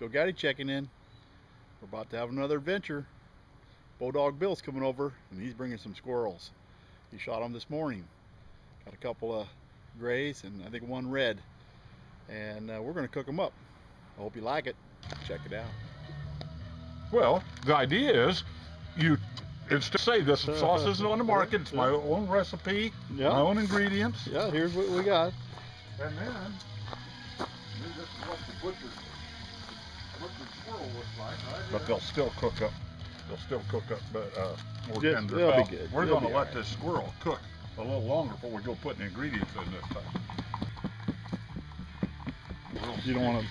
Goudy checking in. We're about to have another adventure. Bulldog Bill's coming over and he's bringing some squirrels. He shot them this morning. Got a couple of grays and I think one red. And we're going to cook them up. I hope you like it. Check it out. Well, the idea is it's to say this sauce isn't on the market. It's my own recipe, my own ingredients. Yeah, here's what we got. And then, this is what the butchered squirrel looks like, right? But they'll still cook up. They'll still cook up, but more tender. They'll be good. We're going to let this squirrel cook a little longer before we go putting the ingredients in this time. You don't want to.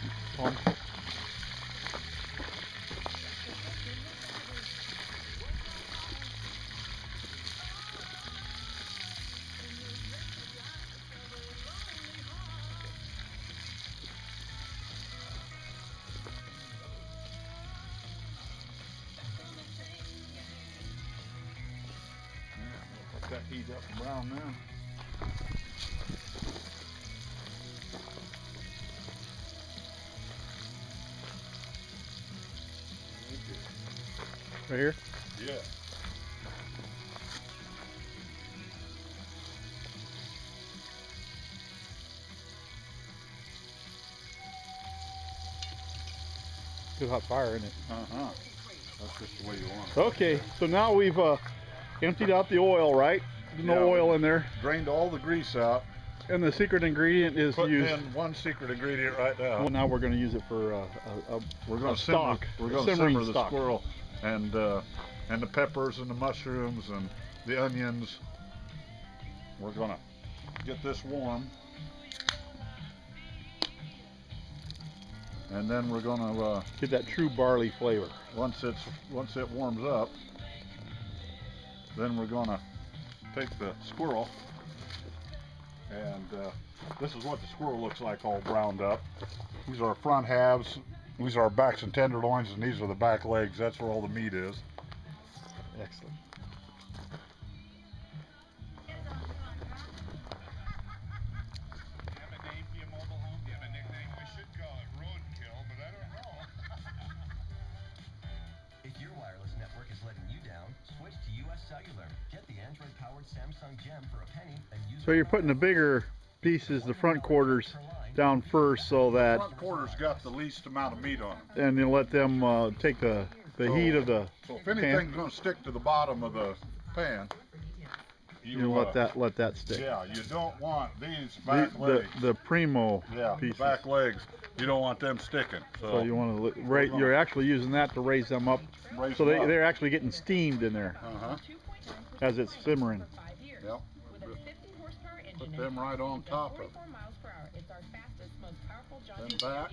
Let that heat up and brown now. Right here? Yeah. Good hot fire in it. Uh-huh. That's just the way you want it. Okay, so now we've emptied out the oil, right? There's no oil in there. Drained all the grease out. And the secret ingredient is Putting in one secret ingredient right now. Well, now we're going to use it for we're going to stock. We're going to simmer the squirrel and the peppers and the mushrooms and the onions. We're going to get this warm, and then we're going to get that true barley flavor. Once it warms up, then we're going to take the squirrel. And this is what the squirrel looks like, all browned up. These are our front halves, these are our backs and tenderloins, and these are the back legs. That's where all the meat is. Excellent. If your wireless network is letting you down, switch to US Cellular. Get the Android-powered Samsung Gem for a penny and use. So you're putting the bigger pieces, the front quarters, down first, so that the front quarters got the least amount of meat on them. And you let them take the heat of the. So if anything's going to stick to the bottom of the pan, you let that stick. Yeah, you don't want these back legs. The primo pieces. The back legs. You don't want them sticking. So you want to you're actually using that to raise them up. So they're actually getting steamed in there as it's simmering. Yep. Put them right on top of it. Then back.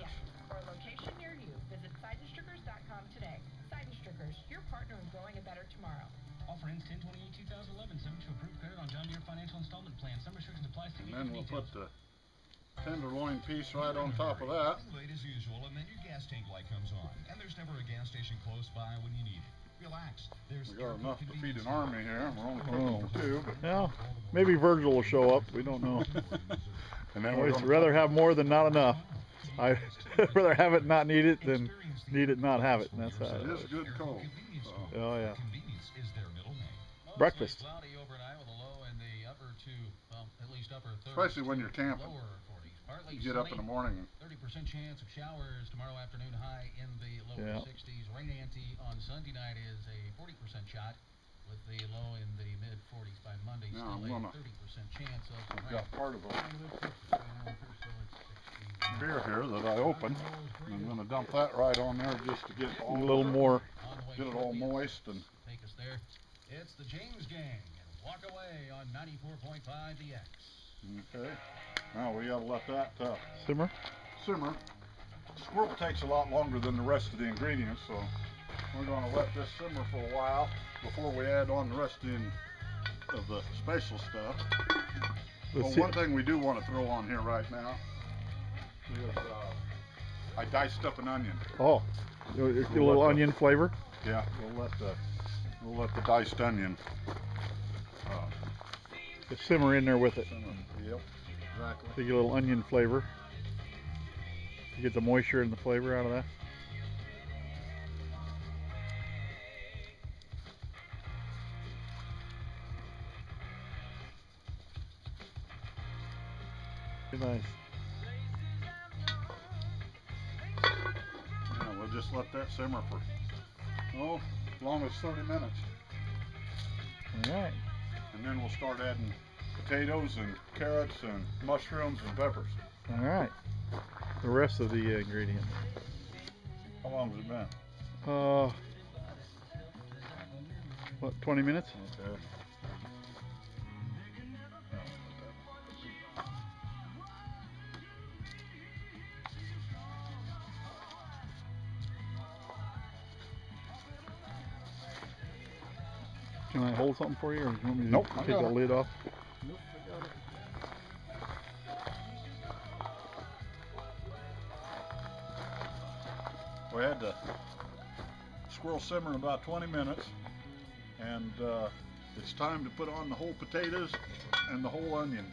For a location near you, visit SidenStrickers.com today. Sidenstrickers, your partner in growing a better tomorrow. Offer ends 10/28/2011. Subject to approved credit on John Deere Financial Installment Plan. Some restrictions apply. And then we'll put the tenderloin piece right on top of that. Late as usual, and then your gas tank light comes on, and there's never a gas station close by when you need it. Relax. We got enough to feed an army here. We're only cooking for two, but well, maybe Virgil will show up. We don't know. And then I'd rather have more than not enough. I'd rather have it not need it than need it not have it. And that's how it is good cold. Oh yeah. Convenience is their middle name. Breakfast. Cloudy overnight with a low in the upper to, well, at least upper 30s. Especially when you're camping. Lower 40s. Partly you get up in the morning. 30% chance of showers tomorrow afternoon, high in the lower 60s. Rain ante on Sunday night is a 40% shot, with the low in the mid 40s by Monday. Now still a 30% chance of I've rain. got part of a beer here that I opened. I'm going to dump that right on there just to get a little more, get it all moist and take us there. It's the James Gang and Walk Away on 94.5 DX. Okay. Now we got to let that simmer. Simmer. Squirrel takes a lot longer than the rest of the ingredients, so we're going to let this simmer for a while before we add on the rest of the special stuff. Well, one thing we do want to throw on here right now is I diced up an onion. Oh, a little onion flavor. Yeah, we'll let the diced onion simmer in there with it. Yep, exactly. So you get a little onion flavor. You get the moisture and the flavor out of that. Nice. Yeah, we'll just let that simmer for, as long as 30 minutes. All right. And then we'll start adding potatoes and carrots and mushrooms and peppers. All right. The rest of the ingredients. How long has it been? What, 20 minutes? Okay. Can I hold something for you, or you want me to Nope, I take got the it. lid off? Nope, I got it. We had the squirrel simmer in about 20 minutes, and it's time to put on the whole potatoes and the whole onions.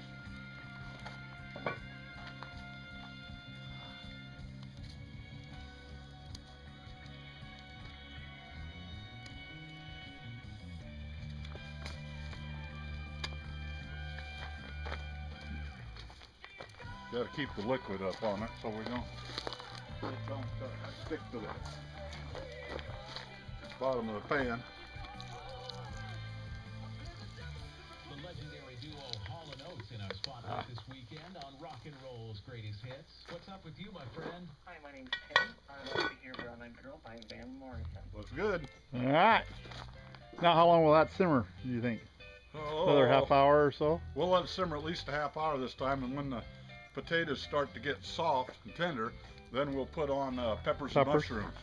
Got to keep the liquid up on it so we don't stick to the bottom of the pan. The legendary duo Hall & Oates in our spotlight this weekend on Rock and Roll's Greatest Hits. What's up with you, my friend? Hi, my name's Tim. I'm over here, Brown Eyed Girl by Van Morrison. Looks good. All right. Now, how long will that simmer, do you think? Another half hour or so? We'll let it simmer at least a half hour this time, and when the potatoes start to get soft and tender, then we'll put on peppers and mushrooms.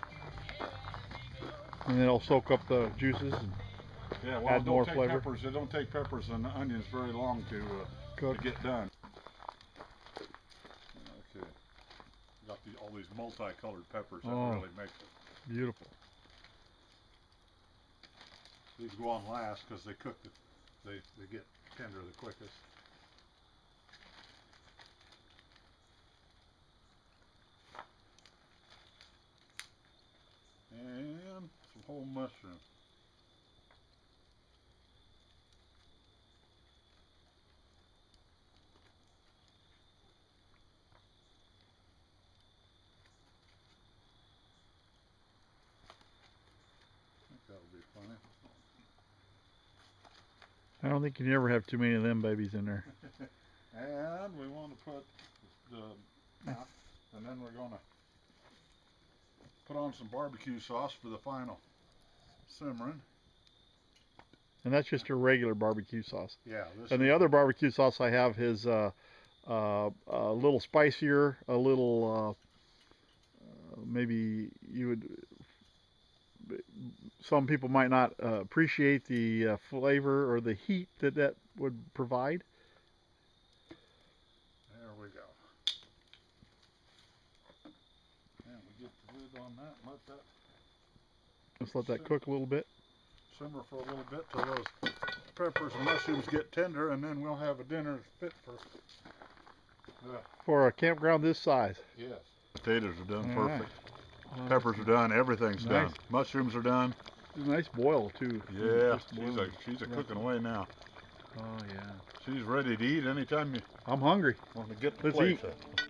And it'll soak up the juices and add more flavor. It don't take peppers and onions very long to get done. Okay. Got all these multicolored peppers that really make it beautiful. These go on last because they cook they get tender the quickest. And some whole mushroom. I think that'll be funny. I don't think you can ever have too many of them babies in there. And we want to put and then we're going to put on some barbecue sauce for the final simmering. And that's just your regular barbecue sauce. Yeah. And the other barbecue sauce I have is a little spicier, a little maybe you would. Some people might not appreciate the flavor or the heat that would provide. There we go. And we get the lid on that and let that. Just let that cook a little bit. Simmer for a little bit till those peppers and mushrooms get tender, and then we'll have a dinner fit for a campground this size. Yes. Potatoes are done All perfect. Right. Peppers are done. Everything's nice. done. Mushrooms are done. It's a nice boil too. Yeah, she's a cooking away now. Oh yeah. She's ready to eat anytime you I'm hungry. want to get the Let's plate eat.